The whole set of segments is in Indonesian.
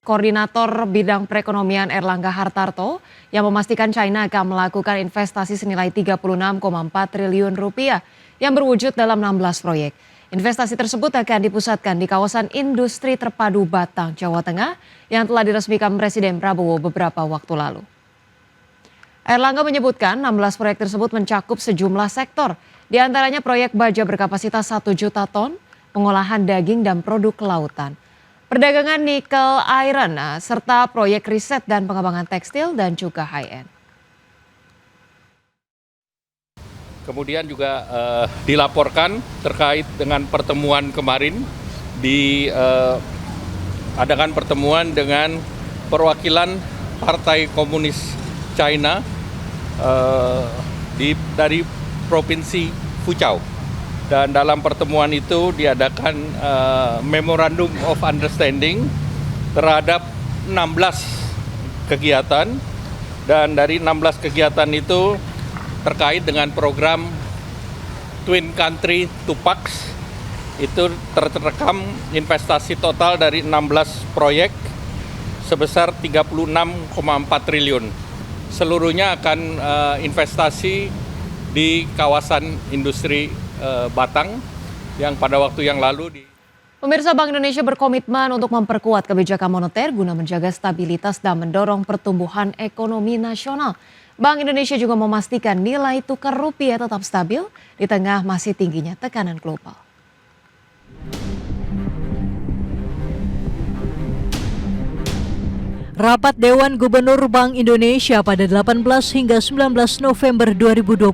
Koordinator Bidang Perekonomian Erlangga Hartarto yang memastikan China akan melakukan investasi senilai 36,4 triliun rupiah yang berwujud dalam 16 proyek. Investasi tersebut akan dipusatkan di kawasan industri terpadu Batang, Jawa Tengah yang telah diresmikan Presiden Prabowo beberapa waktu lalu. Erlangga menyebutkan 16 proyek tersebut mencakup sejumlah sektor, di antaranya proyek baja berkapasitas 1 juta ton, pengolahan daging dan produk kelautan, perdagangan nikel iron, serta proyek riset dan pengembangan tekstil dan juga high-end. Kemudian juga dilaporkan terkait dengan pertemuan kemarin, adakan pertemuan dengan perwakilan Partai Komunis China dari Provinsi Fuzhou. Dan dalam pertemuan itu diadakan Memorandum of Understanding terhadap 16 kegiatan, dan dari 16 kegiatan itu terkait dengan program Twin Country Two Pacs itu terrekam investasi total dari 16 proyek sebesar 36,4 triliun. Seluruhnya akan investasi di kawasan industri Batang yang pada waktu yang lalu Pemirsa, Bank Indonesia berkomitmen untuk memperkuat kebijakan moneter guna menjaga stabilitas dan mendorong pertumbuhan ekonomi nasional. Bank Indonesia juga memastikan nilai tukar rupiah tetap stabil di tengah masih tingginya tekanan global. Rapat Dewan Gubernur Bank Indonesia pada 18 hingga 19 November 2025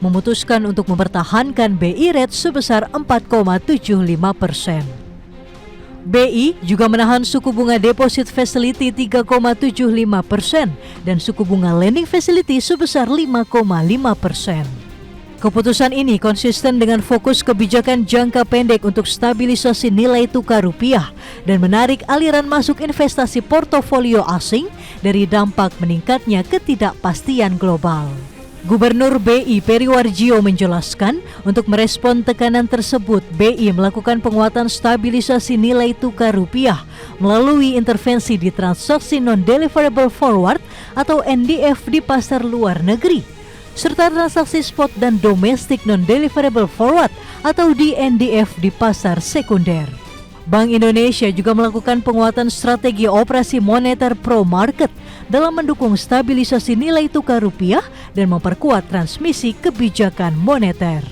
memutuskan untuk mempertahankan BI Rate sebesar 4,75%. BI juga menahan suku bunga Deposit Facility 3,75% dan suku bunga Lending Facility sebesar 5,5%. Keputusan ini konsisten dengan fokus kebijakan jangka pendek untuk stabilisasi nilai tukar rupiah dan menarik aliran masuk investasi portofolio asing dari dampak meningkatnya ketidakpastian global. Gubernur BI Periwarjio menjelaskan, untuk merespon tekanan tersebut, BI melakukan penguatan stabilisasi nilai tukar rupiah melalui intervensi di transaksi non-deliverable forward atau NDF di pasar luar negeri, serta transaksi spot dan domestic non-deliverable forward atau DNDF di pasar sekunder. Bank Indonesia juga melakukan penguatan strategi operasi moneter pro-market dalam mendukung stabilisasi nilai tukar rupiah dan memperkuat transmisi kebijakan moneter.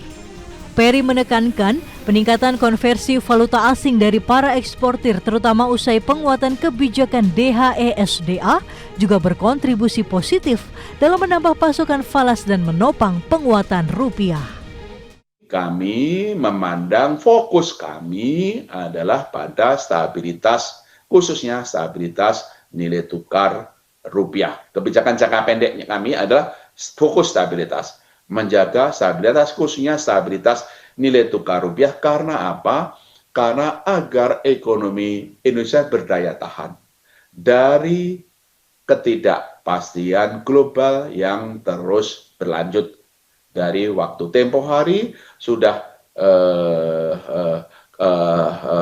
Peri menekankan peningkatan konversi valuta asing dari para eksportir terutama usai penguatan kebijakan DHESDA juga berkontribusi positif dalam menambah pasokan falas dan menopang penguatan rupiah. Kami memandang fokus kami adalah pada stabilitas, khususnya stabilitas nilai tukar rupiah. Kebijakan jangka pendeknya kami adalah fokus stabilitas. Menjaga stabilitas, khususnya stabilitas nilai tukar rupiah. Karena apa? Karena agar ekonomi Indonesia berdaya tahan dari ketidakpastian global yang terus berlanjut. Dari waktu tempo hari sudah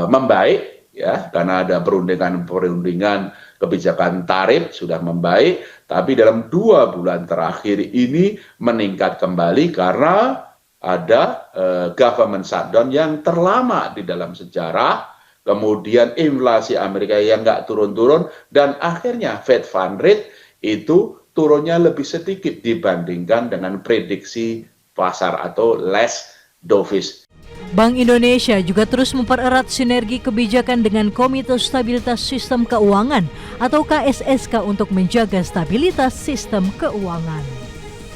membaik, ya, karena ada perundingan kebijakan tarif sudah membaik, tapi dalam 2 bulan terakhir ini meningkat kembali karena ada government shutdown yang terlama di dalam sejarah, kemudian inflasi Amerika yang nggak turun-turun, dan akhirnya Fed Fund Rate itu turunnya lebih sedikit dibandingkan dengan prediksi pasar atau less dovish. Bank Indonesia juga terus mempererat sinergi kebijakan dengan Komite Stabilitas Sistem Keuangan atau KSSK untuk menjaga stabilitas sistem keuangan.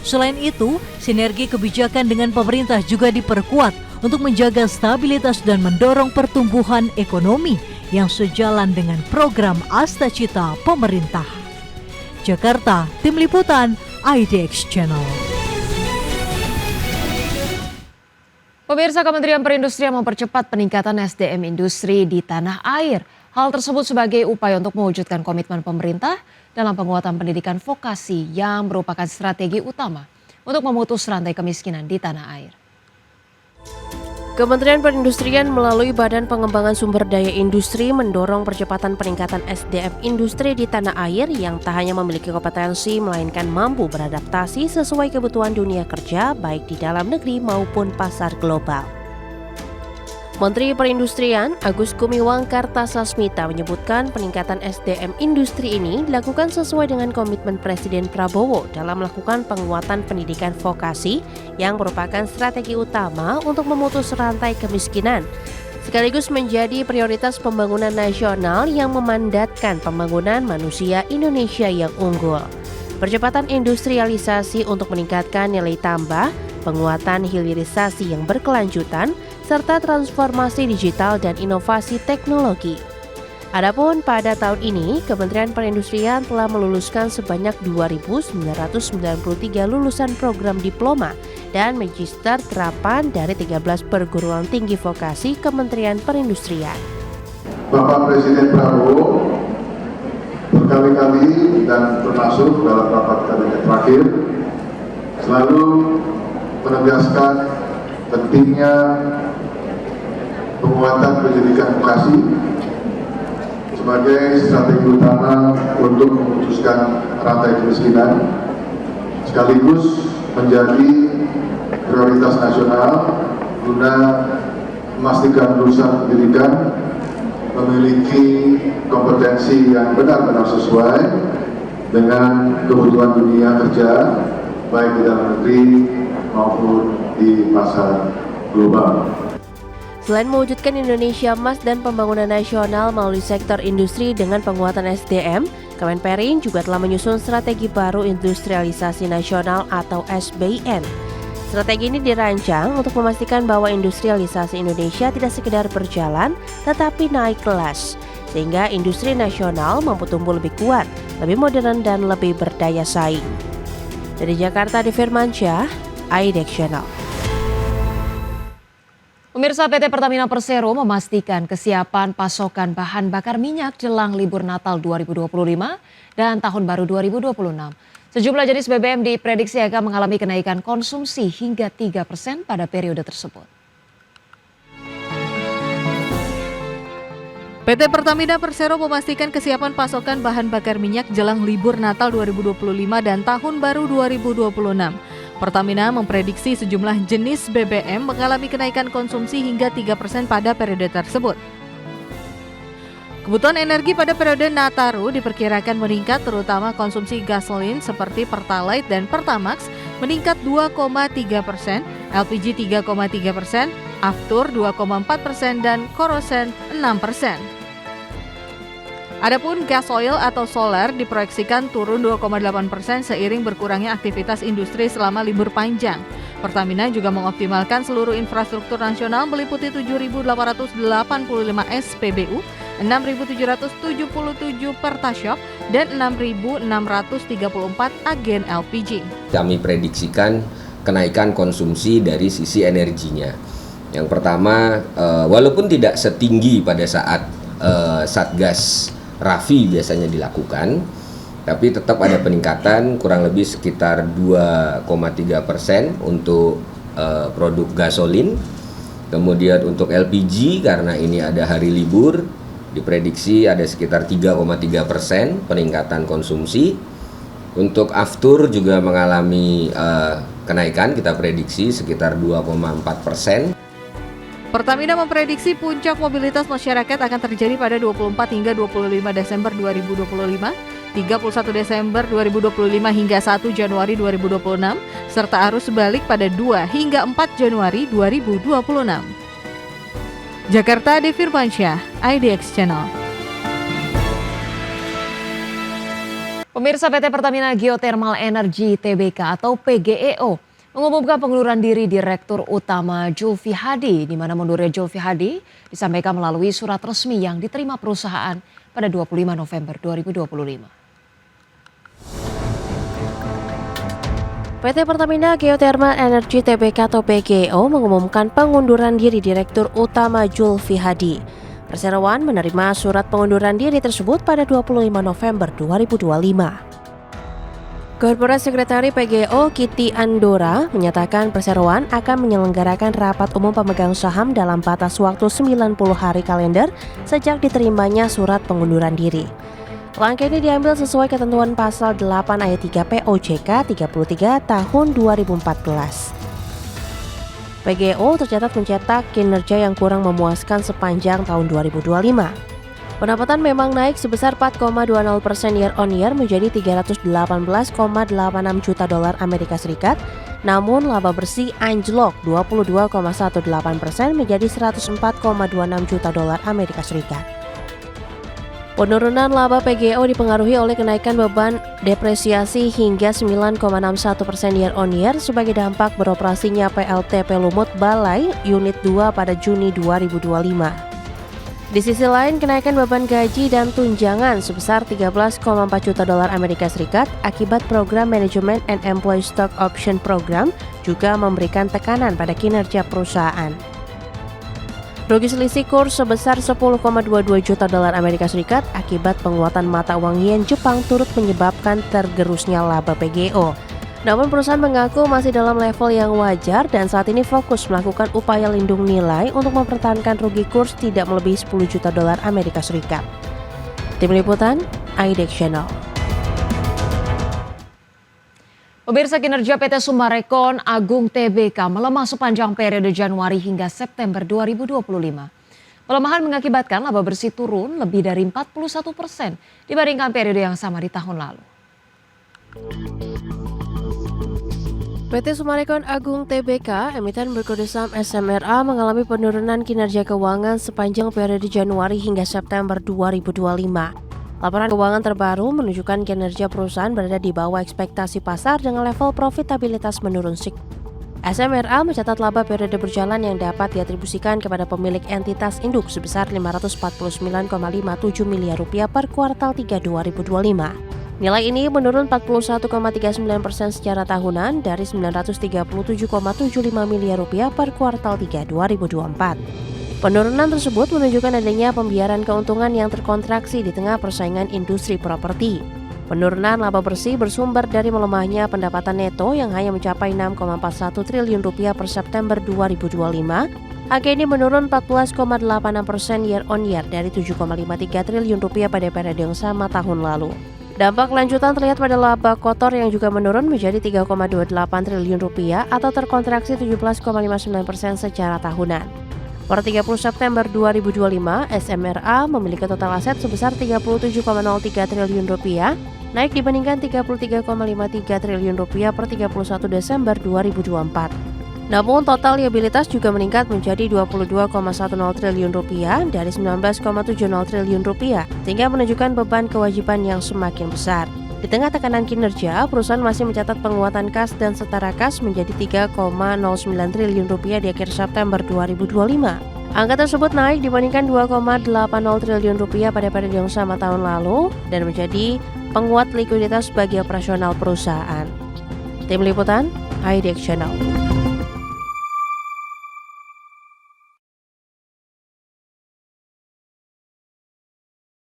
Selain itu, sinergi kebijakan dengan pemerintah juga diperkuat untuk menjaga stabilitas dan mendorong pertumbuhan ekonomi yang sejalan dengan program Astacita pemerintah. Jakarta, Tim Liputan, IDX Channel. Pemirsa, Kementerian Perindustrian mempercepat peningkatan SDM industri di tanah air. Hal tersebut sebagai upaya untuk mewujudkan komitmen pemerintah dalam penguatan pendidikan vokasi yang merupakan strategi utama untuk memutus rantai kemiskinan di tanah air. Kementerian Perindustrian melalui Badan Pengembangan Sumber Daya Industri mendorong percepatan peningkatan SDM industri di tanah air yang tak hanya memiliki kompetensi melainkan mampu beradaptasi sesuai kebutuhan dunia kerja baik di dalam negeri maupun pasar global. Menteri Perindustrian Agus Gumiwang Kartasasmita menyebutkan peningkatan SDM industri ini dilakukan sesuai dengan komitmen Presiden Prabowo dalam melakukan penguatan pendidikan vokasi yang merupakan strategi utama untuk memutus rantai kemiskinan, sekaligus menjadi prioritas pembangunan nasional yang memandatkan pembangunan manusia Indonesia yang unggul. Percepatan industrialisasi untuk meningkatkan nilai tambah, penguatan hilirisasi yang berkelanjutan, serta transformasi digital dan inovasi teknologi. Adapun pada tahun ini, Kementerian Perindustrian telah meluluskan sebanyak 2.993 lulusan program diploma dan magister terapan dari 13 perguruan tinggi vokasi Kementerian Perindustrian. Bapak Presiden Prabowo berkali-kali dan termasuk dalam rapat kabinet terakhir selalu menegaskan pentingnya penguatan pendidikan vokasi sebagai strategi utama untuk memutuskan rantai kemiskinan sekaligus menjadi prioritas nasional guna memastikan lulusan pendidikan memiliki kompetensi yang benar-benar sesuai dengan kebutuhan dunia kerja baik di dalam negeri maupun di pasar global. Selain mewujudkan Indonesia Emas dan pembangunan nasional melalui sektor industri dengan penguatan SDM, Kemenperin juga telah menyusun strategi baru industrialisasi nasional atau SBIN. Strategi ini dirancang untuk memastikan bahwa industrialisasi Indonesia tidak sekedar berjalan, tetapi naik kelas, sehingga industri nasional mampu tumbuh lebih kuat, lebih modern dan lebih berdaya saing. Dari Jakarta, Adi Firmansyah, IDX Channel. Pemirsa, PT Pertamina Persero memastikan kesiapan pasokan bahan bakar minyak jelang libur Natal 2025 dan Tahun Baru 2026. Sejumlah jenis BBM diprediksi akan mengalami kenaikan konsumsi hingga 3% pada periode tersebut. PT Pertamina Persero memastikan kesiapan pasokan bahan bakar minyak jelang libur Natal 2025 dan Tahun Baru 2026. Pertamina memprediksi sejumlah jenis BBM mengalami kenaikan konsumsi hingga 3% pada periode tersebut. Kebutuhan energi pada periode Nataru diperkirakan meningkat, terutama konsumsi gasolin seperti Pertalite dan Pertamax meningkat 2,3%, LPG 3,3%, Aftur 2,4% dan Korosen 6%. Adapun gas oil atau solar diproyeksikan turun 2,8% seiring berkurangnya aktivitas industri selama libur panjang. Pertamina juga mengoptimalkan seluruh infrastruktur nasional meliputi 7.885 SPBU, 6.777 Pertashop, dan 6.634 agen LPG. Kami prediksikan kenaikan konsumsi dari sisi energinya. Yang pertama, walaupun tidak setinggi pada saat Satgas Rafi biasanya dilakukan, tapi tetap ada peningkatan kurang lebih sekitar 2,3% untuk produk gasolin. Kemudian untuk LPG karena ini ada hari libur diprediksi ada sekitar 3,3% peningkatan konsumsi. Untuk Aftur juga mengalami kenaikan, kita prediksi sekitar 2,4%. Pertamina memprediksi puncak mobilitas masyarakat akan terjadi pada 24 hingga 25 Desember 2025, 31 Desember 2025 hingga 1 Januari 2026, serta arus balik pada 2 hingga 4 Januari 2026. Jakarta, Adi Firmansyah, IDX Channel. Pemirsa, PT Pertamina Geothermal Energy Tbk atau PGEO mengumumkan pengunduran diri Direktur Utama Julfi Hadi, di mana mundurnya Julfi Hadi disampaikan melalui surat resmi yang diterima perusahaan pada 25 November 2025. PT Pertamina Geothermal Energy Tbk atau PGEO mengumumkan pengunduran diri Direktur Utama Julfi Hadi. Perseroan menerima surat pengunduran diri tersebut pada 25 November 2025. Corporate Secretary PGO Kitty Andora menyatakan perseroan akan menyelenggarakan rapat umum pemegang saham dalam batas waktu 90 hari kalender sejak diterimanya surat pengunduran diri. Langkah ini diambil sesuai ketentuan pasal 8 ayat 3 POJK 33 tahun 2014. PGO tercatat mencetak kinerja yang kurang memuaskan sepanjang tahun 2025. Pendapatan memang naik sebesar 4,20% year on year menjadi 318,86 juta dolar Amerika Serikat, namun laba bersih anjlok 22,18% menjadi 104,26 juta dolar Amerika Serikat. Penurunan laba PGO dipengaruhi oleh kenaikan beban depresiasi hingga 9,61% year on year sebagai dampak beroperasinya PLTP Lumut Balai Unit 2 pada Juni 2025. Di sisi lain, kenaikan beban gaji dan tunjangan sebesar 13,4 juta dolar Amerika Serikat akibat program Management and Employee Stock Option Program juga memberikan tekanan pada kinerja perusahaan. Rugi selisih kurs sebesar 10,22 juta dolar Amerika Serikat akibat penguatan mata uang yen Jepang turut menyebabkan tergerusnya laba PGO. Namun perusahaan mengaku masih dalam level yang wajar dan saat ini fokus melakukan upaya lindung nilai untuk mempertahankan rugi kurs tidak melebihi 10 juta dolar Amerika Serikat. Tim Liputan, IDEX Channel. Pemirsa, kinerja PT Summarecon Agung Tbk melemah sepanjang periode Januari hingga September 2025. Pelemahan mengakibatkan laba bersih turun lebih dari 41% dibandingkan periode yang sama di tahun lalu. PT Summarecon Agung Tbk, emiten berkode saham SMRA, mengalami penurunan kinerja keuangan sepanjang periode Januari hingga September 2025. Laporan keuangan terbaru menunjukkan kinerja perusahaan berada di bawah ekspektasi pasar dengan level profitabilitas menurun signifikan. SMRA mencatat laba periode berjalan yang dapat diatribusikan kepada pemilik entitas induk sebesar 549,57 miliar rupiah per kuartal 3 2025. Nilai ini menurun 41,39% secara tahunan dari 937,75 miliar rupiah per kuartal 3 2024. Penurunan tersebut menunjukkan adanya pembiaran keuntungan yang terkontraksi di tengah persaingan industri properti. Penurunan laba bersih bersumber dari melemahnya pendapatan neto yang hanya mencapai 6,41 triliun rupiah per September 2025. Angka ini menurun 14,86% year on year dari 7,53 triliun rupiah pada periode yang sama tahun lalu. Dampak lanjutan terlihat pada laba kotor yang juga menurun menjadi 3,28 triliun rupiah atau terkontraksi 17,59% secara tahunan. Per 30 September 2025, SMRA memiliki total aset sebesar 37,03 triliun rupiah, naik dibandingkan 33,53 triliun rupiah per 31 Desember 2024. Namun total liabilitas juga meningkat menjadi 22,10 triliun rupiah dari 19,70 triliun rupiah, sehingga menunjukkan beban kewajiban yang semakin besar. Di tengah tekanan kinerja, perusahaan masih mencatat penguatan kas dan setara kas menjadi 3,09 triliun rupiah di akhir September 2025. Angka tersebut naik dibandingkan 2,80 triliun rupiah pada periode yang sama tahun lalu dan menjadi penguat likuiditas bagi operasional perusahaan. Tim Liputan, IDEX Channel.